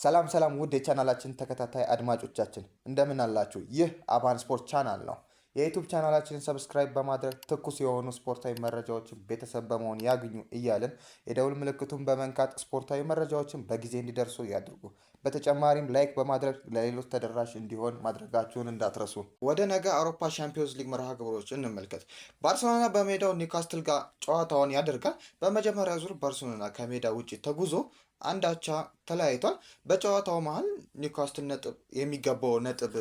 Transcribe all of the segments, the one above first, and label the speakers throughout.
Speaker 1: ሰላም ሰላም ውድ የቻናላችን ተከታታይ አድማጮቻችን እንደምን አላችሁ? ይህ አባን ስፖርት ቻናል ነው። የዩቱብ ቻናላችንን ሰብስክራይብ በማድረግ ትኩስ የሆኑ ስፖርታዊ መረጃዎችን ቤተሰብ በመሆን ያግኙ እያልን የደውል ምልክቱን በመንካት ስፖርታዊ መረጃዎችን በጊዜ እንዲደርሱ ያድርጉ። በተጨማሪም ላይክ በማድረግ ለሌሎች ተደራሽ እንዲሆን ማድረጋችሁን እንዳትረሱ። ወደ ነገ አውሮፓ ሻምፒዮንስ ሊግ መርሃ ግብሮች እንመልከት። ባርሴሎና በሜዳው ኒውካስትል ጋር ጨዋታውን ያደርጋል። በመጀመሪያ ዙር ባርሴሎና ከሜዳ ውጭ ተጉዞ አንድ አቻ ተለያይቷል። በጨዋታው መሀል ኒውካስትል ነጥብ የሚገባው ነጥብ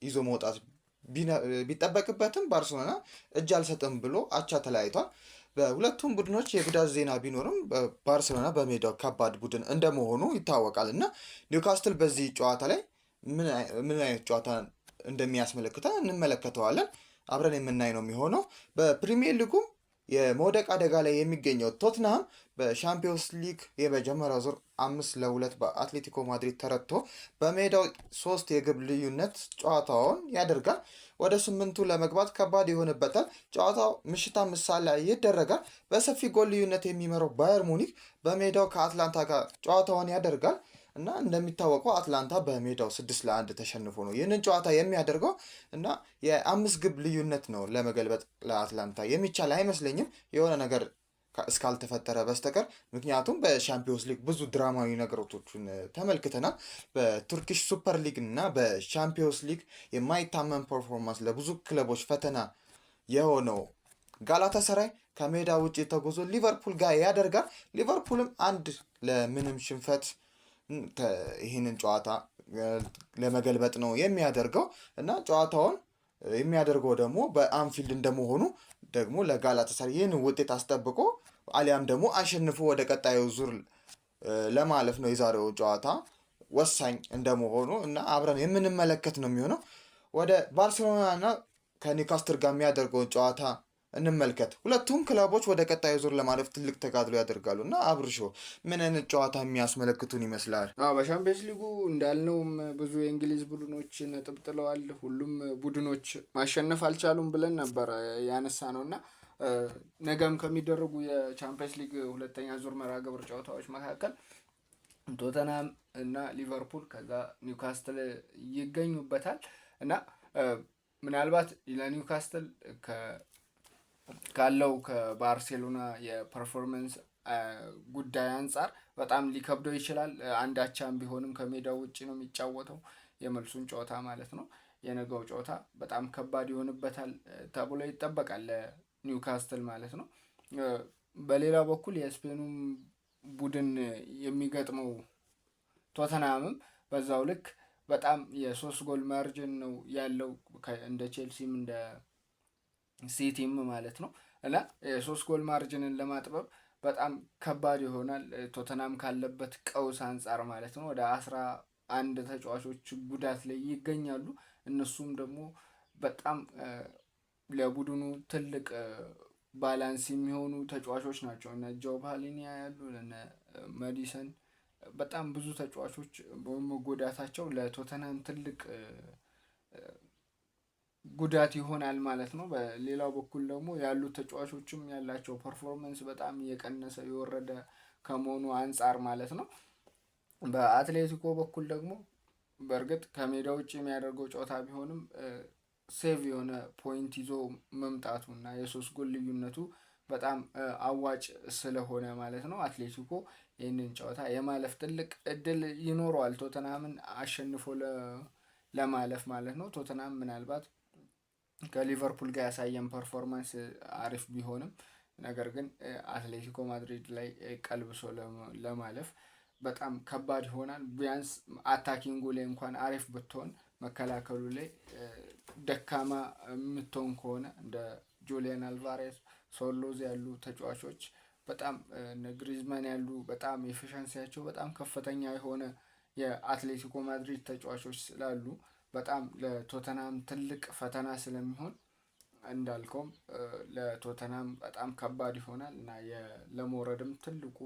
Speaker 1: ይዞ መውጣት ቢጠበቅበትም ባርሴሎና እጅ አልሰጥም ብሎ አቻ ተለያይቷል። በሁለቱም ቡድኖች የጉዳት ዜና ቢኖርም ባርሴሎና በሜዳው ከባድ ቡድን እንደመሆኑ ይታወቃል እና ኒውካስትል በዚህ ጨዋታ ላይ ምን አይነት ጨዋታ እንደሚያስመለክተን እንመለከተዋለን። አብረን የምናይ ነው የሚሆነው። በፕሪሚየር ሊጉም የመውደቅ አደጋ ላይ የሚገኘው ቶትንሃም በሻምፒዮንስ ሊግ የመጀመሪያው ዙር 5-2 በአትሌቲኮ ማድሪድ ተረትቶ በሜዳው 3 የግብ ልዩነት ጨዋታውን ያደርጋል። ወደ 8ቱ ለመግባት ከባድ ይሆንበታል። ጨዋታው ምሽት 5 ሰዓት ላይ ይደረጋል። በሰፊ ጎል ልዩነት የሚመራው ባየር ሙኒክ በሜዳው ከአትላንታ ጋር ጨዋታውን ያደርጋል እና እንደሚታወቀው አትላንታ በሜዳው 6-1 ተሸንፎ ነው ይህንን ጨዋታ የሚያደርገው እና የ5 ግብ ልዩነት ነው ለመገልበጥ ለአትላንታ የሚቻል አይመስለኝም የሆነ ነገር እስካልተፈጠረ በስተቀር። ምክንያቱም በሻምፒዮንስ ሊግ ብዙ ድራማዊ ነገሮችን ተመልክተናል። በቱርኪሽ ሱፐር ሊግ እና በሻምፒዮንስ ሊግ የማይታመን ፐርፎርማንስ ለብዙ ክለቦች ፈተና የሆነው ጋላታሳራይ ከሜዳ ውጭ ተጉዞ ሊቨርፑል ጋር ያደርጋል። ሊቨርፑልም አንድ ለምንም ሽንፈት ይህንን ጨዋታ ለመገልበጥ ነው የሚያደርገው እና ጨዋታውን የሚያደርገው ደግሞ በአንፊልድ እንደመሆኑ ደግሞ ለጋላታሳራይ ይህን ውጤት አስጠብቆ አሊያም ደግሞ አሸንፎ ወደ ቀጣዩ ዙር ለማለፍ ነው የዛሬው ጨዋታ ወሳኝ እንደመሆኑ እና አብረን የምንመለከት ነው የሚሆነው። ወደ ባርሴሎና እና ከኒውካስትል ጋር የሚያደርገውን ጨዋታ እንመልከት። ሁለቱም ክለቦች ወደ ቀጣዩ ዙር ለማለፍ ትልቅ ተጋድሎ ያደርጋሉ እና አብርሾ ምን አይነት ጨዋታ የሚያስመለክቱን ይመስላል?
Speaker 2: በሻምፒየንስ ሊጉ እንዳልነውም ብዙ የእንግሊዝ ቡድኖች ነጥብ ጥለዋል። ሁሉም ቡድኖች ማሸነፍ አልቻሉም ብለን ነበር ያነሳ ነው እና ነገም ከሚደረጉ የቻምፒየንስ ሊግ ሁለተኛ ዙር መርሃ ግብር ጨዋታዎች መካከል ቶተናም እና ሊቨርፑል ከዛ ኒውካስትል ይገኙበታል እና ምናልባት ለኒውካስትል ካለው ከባርሴሎና የፐርፎርመንስ ጉዳይ አንጻር በጣም ሊከብደው ይችላል። አንድ አቻም ቢሆንም ከሜዳው ውጭ ነው የሚጫወተው የመልሱን ጨዋታ ማለት ነው። የነገው ጨዋታ በጣም ከባድ ይሆንበታል ተብሎ ይጠበቃል ለኒውካስትል ማለት ነው። በሌላ በኩል የስፔኑም ቡድን የሚገጥመው ቶተናምም በዛው ልክ በጣም የ3 ጎል ማርጅን ነው ያለው እንደ ቼልሲም እንደ ሲቲም ማለት ነው እና የ3 ጎል ማርጅንን ለማጥበብ በጣም ከባድ ይሆናል ቶተናም ካለበት ቀውስ አንጻር ማለት ነው። ወደ 11 ተጫዋቾች ጉዳት ላይ ይገኛሉ። እነሱም ደግሞ በጣም ለቡድኑ ትልቅ ባላንስ የሚሆኑ ተጫዋቾች ናቸው። እነ ጆ ባሊኒያ ያሉ እነ ማዲሰን በጣም ብዙ ተጫዋቾች በመጎዳታቸው ለቶተናም ትልቅ ጉዳት ይሆናል ማለት ነው። በሌላው በኩል ደግሞ ያሉት ተጫዋቾችም ያላቸው ፐርፎርማንስ በጣም የቀነሰ የወረደ ከመሆኑ አንጻር ማለት ነው። በአትሌቲኮ በኩል ደግሞ በእርግጥ ከሜዳ ውጭ የሚያደርገው ጨዋታ ቢሆንም ሴቭ የሆነ ፖይንት ይዞ መምጣቱ እና የ3 ጎል ልዩነቱ በጣም አዋጭ ስለሆነ ማለት ነው አትሌቲኮ ይህንን ጨዋታ የማለፍ ትልቅ እድል ይኖረዋል ቶተናምን አሸንፎ ለማለፍ ማለት ነው። ቶተናም ምናልባት ከሊቨርፑል ጋር ያሳየን ፐርፎርማንስ አሪፍ ቢሆንም ነገር ግን አትሌቲኮ ማድሪድ ላይ ቀልብሶ ለማለፍ በጣም ከባድ ይሆናል። ቢያንስ አታኪንጉ ላይ እንኳን አሪፍ ብትሆን መከላከሉ ላይ ደካማ የምትሆን ከሆነ እንደ ጁሊያን አልቫሬዝ፣ ሶሎዝ ያሉ ተጫዋቾች በጣም ግሪዝማን ያሉ በጣም ኤፊሸንሲያቸው በጣም ከፍተኛ የሆነ የአትሌቲኮ ማድሪድ ተጫዋቾች ስላሉ በጣም ለቶተናም ትልቅ ፈተና ስለሚሆን እንዳልከውም ለቶተናም በጣም ከባድ ይሆናል እና ለመውረድም ትልቁ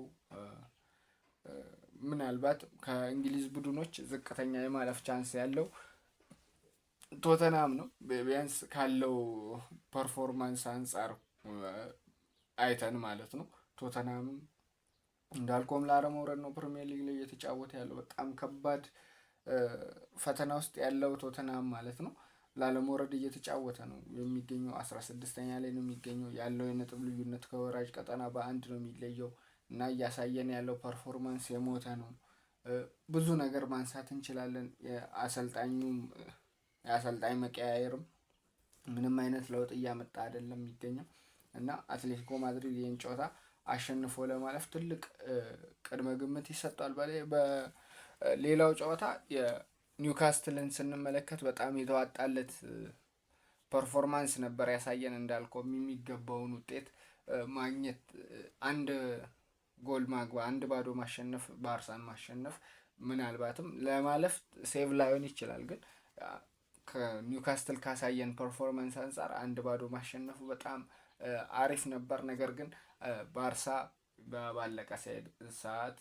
Speaker 2: ምናልባት ከእንግሊዝ ቡድኖች ዝቅተኛ የማለፍ ቻንስ ያለው ቶተናም ነው። ቢያንስ ካለው ፐርፎርማንስ አንጻር አይተን ማለት ነው። ቶተናምም እንዳልከውም ላለመውረድ ነው ፕሪሚየር ሊግ ላይ እየተጫወተ ያለው። በጣም ከባድ ፈተና ውስጥ ያለው ቶተናም ማለት ነው ላለመውረድ እየተጫወተ ነው የሚገኘው። 16ኛ ላይ ነው የሚገኘው። ያለው የነጥብ ልዩነት ከወራጅ ቀጠና በ1 ነው የሚለየው እና እያሳየን ያለው ፐርፎርማንስ የሞተ ነው። ብዙ ነገር ማንሳት እንችላለን። የአሰልጣኝ መቀያየርም ምንም አይነት ለውጥ እያመጣ አይደለም የሚገኘው እና አትሌቲኮ ማድሪድ ይህን ጨዋታ አሸንፎ ለማለፍ ትልቅ ቅድመ ግምት ይሰጠዋል። በሌላው ጨዋታ የኒውካስትልን ስንመለከት በጣም የተዋጣለት ፐርፎርማንስ ነበር ያሳየን። እንዳልከው የሚገባውን ውጤት ማግኘት፣ አንድ ጎል ማግባት፣ 1-0 ማሸነፍ፣ ባርሳን ማሸነፍ ምናልባትም ለማለፍ ሴቭ ላይሆን ይችላል፣ ግን ከኒውካስትል ካሳየን ፐርፎርማንስ አንጻር 1-0 ማሸነፉ በጣም አሪፍ ነበር። ነገር ግን ባርሳ ባለቀ ሰዓት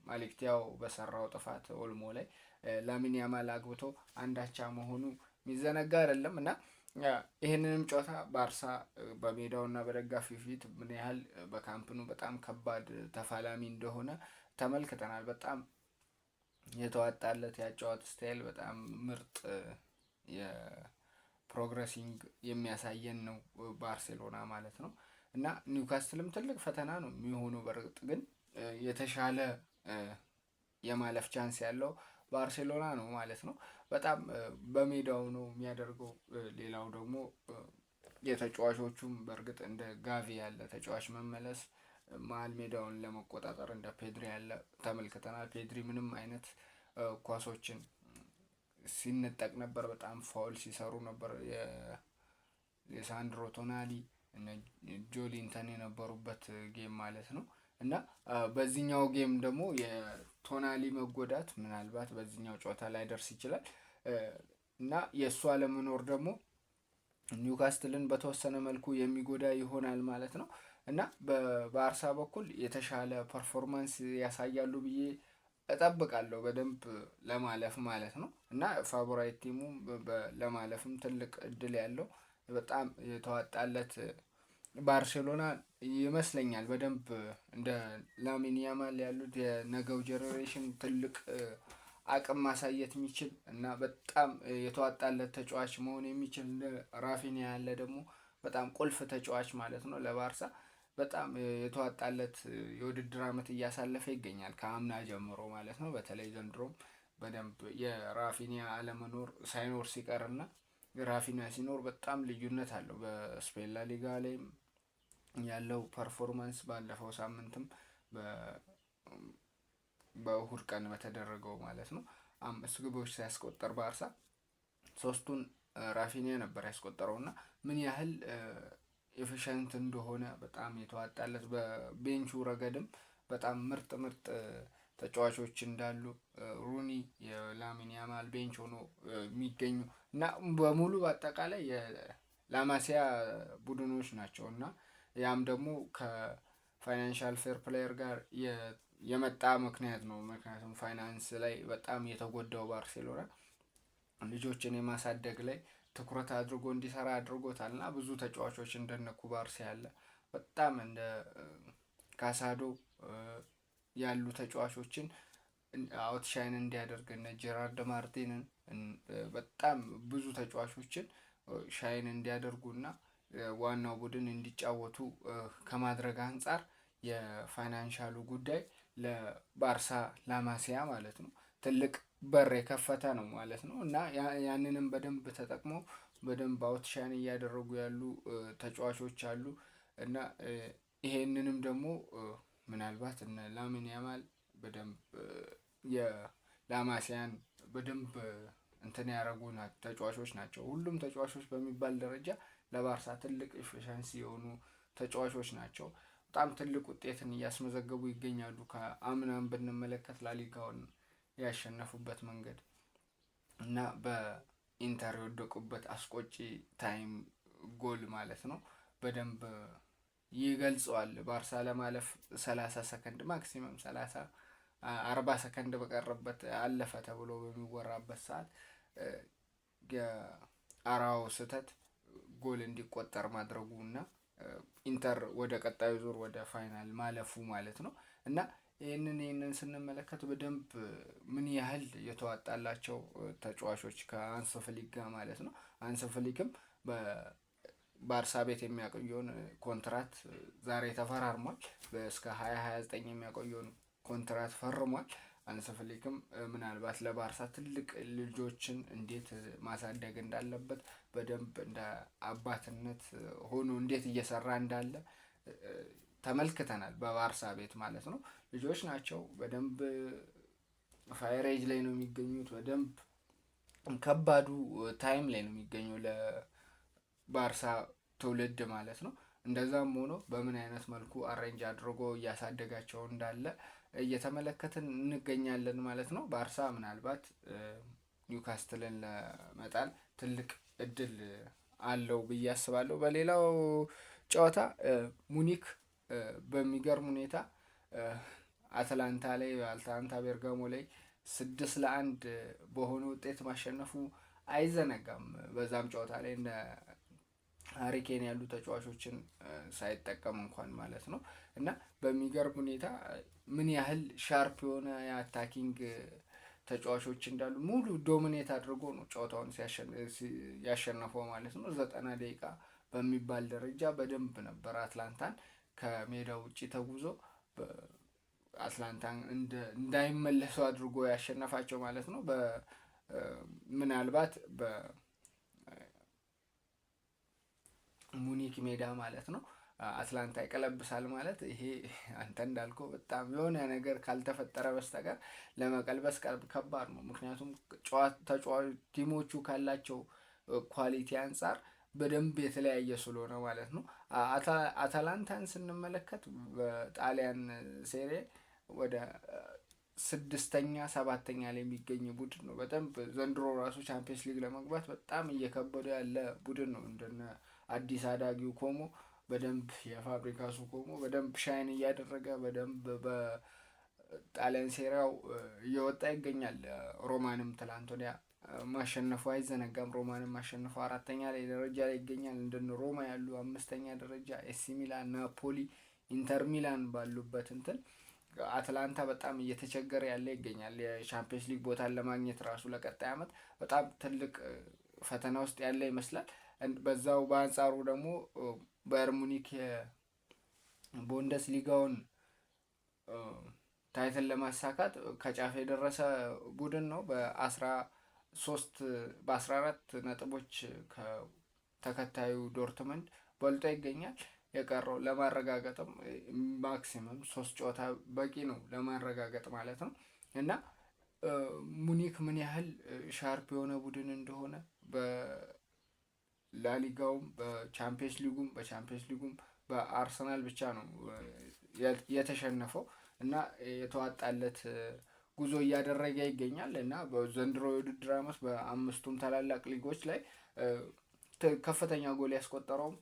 Speaker 2: ማሌክቲያው በሰራው ጥፋት ኦልሞ ላይ ላሚን ያማል አግብቶ 1-1 መሆኑ የሚዘነጋ አይደለም እና ይህንንም ጨዋታ ባርሳ በሜዳውና በደጋፊው ፊት ምን ያህል በካምፕኑ በጣም ከባድ ተፋላሚ እንደሆነ ተመልክተናል። በጣም የተዋጣለት ያጨዋወት ስታይል በጣም ምርጥ የፕሮግረሲንግ የሚያሳየን ነው ባርሴሎና ማለት ነው እና ኒውካስትልም ትልቅ ፈተና ነው የሚሆነው። በእርግጥ ግን የተሻለ የማለፍ ቻንስ ያለው ባርሴሎና ነው ማለት ነው። በጣም በሜዳው ነው የሚያደርገው። ሌላው ደግሞ የተጫዋቾቹም በእርግጥ እንደ ጋቪ ያለ ተጫዋች መመለስ መሀል ሜዳውን ለመቆጣጠር እንደ ፔድሪ ያለ ተመልክተናል። ፔድሪ ምንም አይነት ኳሶችን ሲነጠቅ ነበር። በጣም ፋውል ሲሰሩ ነበር የሳንድሮ ቶናሊ ጆሊንተን የነበሩበት ጌም ማለት ነው እና በዚህኛው ጌም ደግሞ የቶናሊ መጎዳት ምናልባት በዚህኛው ጨዋታ ላይ ደርስ ይችላል እና የእሱ አለመኖር ደግሞ ኒውካስትልን በተወሰነ መልኩ የሚጎዳ ይሆናል ማለት ነው እና በባርሳ በኩል የተሻለ ፐርፎርማንስ ያሳያሉ ብዬ እጠብቃለሁ፣ በደንብ ለማለፍ ማለት ነው እና ፋቮራይት ቲሙ ለማለፍም ትልቅ እድል ያለው በጣም የተዋጣለት ባርሴሎና ይመስለኛል። በደንብ እንደ ላሚን ያማል ያሉት የነገው ጄኔሬሽን ትልቅ አቅም ማሳየት የሚችል እና በጣም የተዋጣለት ተጫዋች መሆን የሚችል እንደ ራፊኒያ ያለ ደግሞ በጣም ቁልፍ ተጫዋች ማለት ነው ለባርሳ በጣም የተዋጣለት የውድድር ዓመት እያሳለፈ ይገኛል ከአምና ጀምሮ ማለት ነው። በተለይ ዘንድሮም በደንብ የራፊኒያ አለመኖር ሳይኖር ሲቀርና ራፊኒያ ሲኖር በጣም ልዩነት አለው። በስፔን ላሊጋ ላይም ያለው ፐርፎርማንስ ባለፈው ሳምንትም በእሁድ ቀን በተደረገው ማለት ነው 5 ግቦች ሲያስቆጠር ባርሳ 3ቱን ራፊኒያ ነበር ያስቆጠረው እና ምን ያህል ኤፊሸንት እንደሆነ በጣም የተዋጣለት፣ በቤንቹ ረገድም በጣም ምርጥ ተጫዋቾች እንዳሉ ሩኒ የላሚን ያማል ቤንች ሆኖ የሚገኙ እና በሙሉ በአጠቃላይ የላማሲያ ቡድኖች ናቸው እና ያም ደግሞ ከፋይናንሻል ፌር ፕሌየር ጋር የመጣ ምክንያት ነው። ምክንያቱም ፋይናንስ ላይ በጣም የተጎዳው ባርሴሎና ልጆችን የማሳደግ ላይ ትኩረት አድርጎ እንዲሰራ አድርጎታል እና ብዙ ተጫዋቾች እንደነ ኩባርሲ ያለ በጣም እንደ ካሳዶ ያሉ ተጫዋቾችን አውትሻይን እንዲያደርግ እነ ጄራርድ ማርቲንን በጣም ብዙ ተጫዋቾችን ሻይን እንዲያደርጉና ዋናው ቡድን እንዲጫወቱ ከማድረግ አንጻር የፋይናንሻሉ ጉዳይ ለባርሳ ላማሲያ ማለት ነው ትልቅ በር የከፈተ ነው ማለት ነው እና ያንንም በደንብ ተጠቅሞ በደንብ አውትሻይን እያደረጉ ያሉ ተጫዋቾች አሉ እና ይሄንንም ደግሞ ምናልባት እነ ላሚን ያማል በደንብ የላማሲያን በደንብ እንትን ያደረጉ ተጫዋቾች ናቸው። ሁሉም ተጫዋቾች በሚባል ደረጃ ለባርሳ ትልቅ ኤፊሸንሲ የሆኑ ተጫዋቾች ናቸው። በጣም ትልቅ ውጤትን እያስመዘገቡ ይገኛሉ። ከአምናም ብንመለከት ላሊጋውን ያሸነፉበት መንገድ እና በኢንተር የወደቁበት አስቆጪ ታይም ጎል ማለት ነው በደንብ ይገልጸዋል። ባርሳ ለማለፍ 30 ሰከንድ ማክሲመም 40 ሰከንድ በቀረበት አለፈ ተብሎ በሚወራበት ሰዓት የአራው ስህተት ጎል እንዲቆጠር ማድረጉ እና ኢንተር ወደ ቀጣዩ ዙር ወደ ፋይናል ማለፉ ማለት ነው። እና ይህንን ስንመለከት በደንብ ምን ያህል የተዋጣላቸው ተጫዋቾች ከአንስ ፍሊክ ጋር ማለት ነው። አንስ ፍሊክም በባርሳ ቤት የሚያቆየውን ኮንትራት ዛሬ ተፈራርሟል። እስከ 2029 የሚያቆየውን ኮንትራት ፈርሟል። አንስ ፍሊክም ምናልባት ለባርሳ ትልቅ ልጆችን እንዴት ማሳደግ እንዳለበት በደንብ እንደ አባትነት ሆኖ እንዴት እየሰራ እንዳለ ተመልክተናል። በባርሳ ቤት ማለት ነው። ልጆች ናቸው። በደንብ ፋየር ኤጅ ላይ ነው የሚገኙት። በደንብ ከባዱ ታይም ላይ ነው የሚገኘው ለባርሳ ትውልድ ማለት ነው። እንደዛም ሆኖ በምን አይነት መልኩ አሬንጅ አድርጎ እያሳደጋቸው እንዳለ እየተመለከትን እንገኛለን ማለት ነው። ባርሳ ምናልባት ኒውካስትልን ለመጣል ትልቅ እድል አለው ብዬ አስባለሁ። በሌላው ጨዋታ ሙኒክ በሚገርም ሁኔታ አትላንታ ቤርጋሞ ላይ 6-1 በሆነ ውጤት ማሸነፉ አይዘነጋም። በዛም ጨዋታ ላይ እንደ ሃሪኬን ያሉ ተጫዋቾችን ሳይጠቀም እንኳን ማለት ነው። እና በሚገርም ሁኔታ ምን ያህል ሻርፕ የሆነ የአታኪንግ ተጫዋቾች እንዳሉ ሙሉ ዶሚኔት አድርጎ ነው ጨዋታውን ያሸነፈው ማለት ነው። 90 ደቂቃ በሚባል ደረጃ በደንብ ነበር አትላንታን ከሜዳው ውጭ ተጉዞ አትላንታን እንዳይመለሱ አድርጎ ያሸነፋቸው ማለት ነው። ምናልባት በሙኒክ ሜዳ ማለት ነው አትላንታ ይቀለብሳል ማለት ይሄ አንተ እንዳልከው በጣም የሆነ ነገር ካልተፈጠረ በስተቀር ለመቀልበስ ከባድ ነው። ምክንያቱም ቲሞቹ ካላቸው ኳሊቲ አንጻር በደንብ የተለያየ ስለሆነ ማለት ነው። አታላንታን ስንመለከት በጣሊያን ሴሪ ወደ 6ኛ 7ኛ ላይ የሚገኝ ቡድን ነው። በደንብ ዘንድሮ ራሱ ቻምፒየንስ ሊግ ለመግባት በጣም እየከበደ ያለ ቡድን ነው። እንደነ አዲስ አዳጊው ኮሞ በደንብ የፋብሪካሱ ኮሞ በደንብ ሻይን እያደረገ በደንብ በጣሊያን ሴሪያው እየወጣ ይገኛል። ሮማንም ትላንት ወዲያ ማሸነፉ አይዘነጋም። ሮማንም ማሸነፉ 4ኛ ላይ ደረጃ ላይ ይገኛል። እንደነ ሮማ ያሉ 5ኛ ደረጃ፣ ኤሲ ሚላን፣ ናፖሊ፣ ኢንተር ሚላን ባሉበት አትላንታ በጣም እየተቸገረ ያለ ይገኛል። የቻምፒየንስ ሊግ ቦታን ለማግኘት ራሱ ለቀጣይ ዓመት በጣም ትልቅ ፈተና ውስጥ ያለ ይመስላል። በዛው በአንጻሩ ደግሞ ባየር ሙኒክ የቡንደስ ሊጋውን ታይትል ለማሳካት ከጫፍ የደረሰ ቡድን ነው። በ14 ነጥቦች ከተከታዩ ዶርትመንድ በልጦ ይገኛል። የቀረው ለማረጋገጥም ማክሲመም 3 ጨዋታ በቂ ነው ለማረጋገጥ ማለት ነው። እና ሙኒክ ምን ያህል ሻርፕ የሆነ ቡድን እንደሆነ በላሊጋውም በቻምፒየንስ ሊጉም በአርሰናል ብቻ ነው የተሸነፈው እና የተዋጣለት ጉዞ እያደረገ ይገኛል። እና በዘንድሮ የውድድር ዓመት በ5ቱም ታላላቅ ሊጎች ላይ ከፍተኛ ጎል ያስቆጠረውም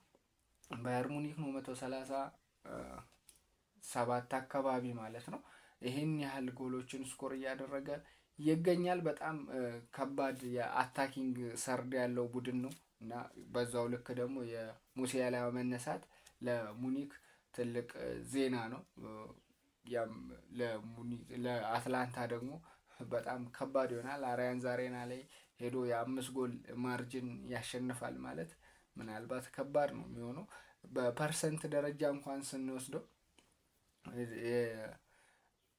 Speaker 2: ባየር ሙኒክ ነው። 137 አካባቢ ማለት ነው። ይህን ያህል ጎሎችን ስኮር እያደረገ ይገኛል። በጣም ከባድ የአታኪንግ ሰርድ ያለው ቡድን ነው እና በዛው ልክ ደግሞ የሙሲያላ መነሳት ለሙኒክ ትልቅ ዜና ነው። ያም ለአትላንታ ደግሞ በጣም ከባድ ይሆናል። አሊያንዝ አሬና ላይ ሄዶ የ5 ጎል ማርጅን ያሸንፋል ማለት ምናልባት ከባድ ነው የሚሆነው። በፐርሰንት ደረጃ እንኳን ስንወስደው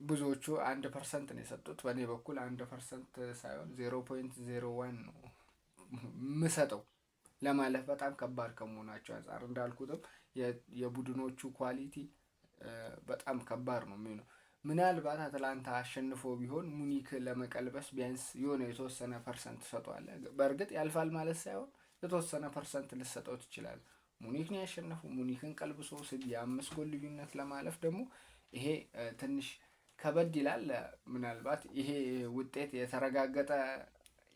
Speaker 2: ብዙዎቹ 1% ነው የሰጡት። በእኔ በኩል 1% ሳይሆን 0.01 ነው የምሰጠው። ለማለፍ በጣም ከባድ ከመሆናቸው አንጻር እንዳልኩትም የቡድኖቹ ኳሊቲ በጣም ከባድ ነው የሚሆነው። ምናልባት አትላንታ አሸንፎ ቢሆን ሙኒክ ለመቀልበስ ቢያንስ የሆነ የተወሰነ ፐርሰንት ትሰጠዋለህ። በእርግጥ ያልፋል ማለት ሳይሆን የተወሰነ ፐርሰንት ልሰጠው ትችላለህ። ሙኒክ ነው ያሸነፈው። ሙኒክን ቀልብሶ የ5 ጎል ልዩነት ለማለፍ ደግሞ ይሄ ትንሽ ከበድ ይላል። ምናልባት ይሄ ውጤት የተረጋገጠ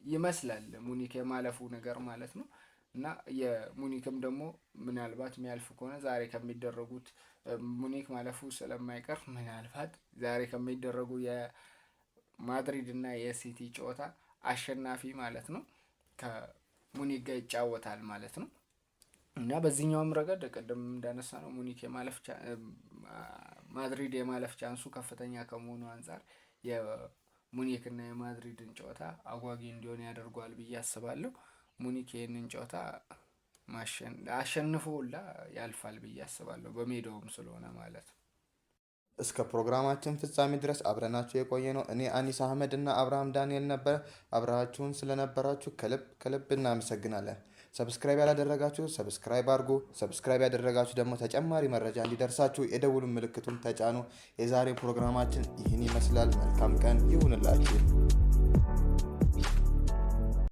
Speaker 2: ይመስላል ሙኒክ የማለፉ ነገር ማለት ነው። እና የሙኒክም ደግሞ ምናልባት የሚያልፍ ከሆነ ዛሬ ከሚደረጉት ሙኒክ ማለፉ ስለማይቀር ምናልባት ዛሬ ከሚደረጉ የማድሪድ እና የሲቲ ጨዋታ አሸናፊ ማለት ነው ከሙኒክ ጋር ይጫወታል ማለት ነው። እና በዚህኛውም ረገድ ቅድም እንዳነሳ ነው ሙኒክ ማድሪድ የማለፍ ቻንሱ ከፍተኛ ከመሆኑ አንጻር የሙኒክ እና የማድሪድን ጨዋታ አጓጊ እንዲሆን ያደርገዋል ብዬ አስባለሁ። ሙኒክ ይህንን ጨዋታ አሸንፎ ሁላ ያልፋል ብዬ አስባለሁ፣ በሜዳውም ስለሆነ ማለት ነው።
Speaker 1: እስከ ፕሮግራማችን ፍጻሜ ድረስ አብረናችሁ የቆየ ነው እኔ አኒስ አህመድ እና አብርሃም ዳንኤል ነበር። አብራችሁን ስለነበራችሁ ከልብ ከልብ እናመሰግናለን። ሰብስክራይብ ያላደረጋችሁ ሰብስክራይብ አድርጉ። ሰብስክራይብ ያደረጋችሁ ደግሞ ተጨማሪ መረጃ እንዲደርሳችሁ የደውሉን ምልክቱን ተጫኑ። የዛሬው ፕሮግራማችን ይህን ይመስላል። መልካም ቀን ይሁንላችሁ።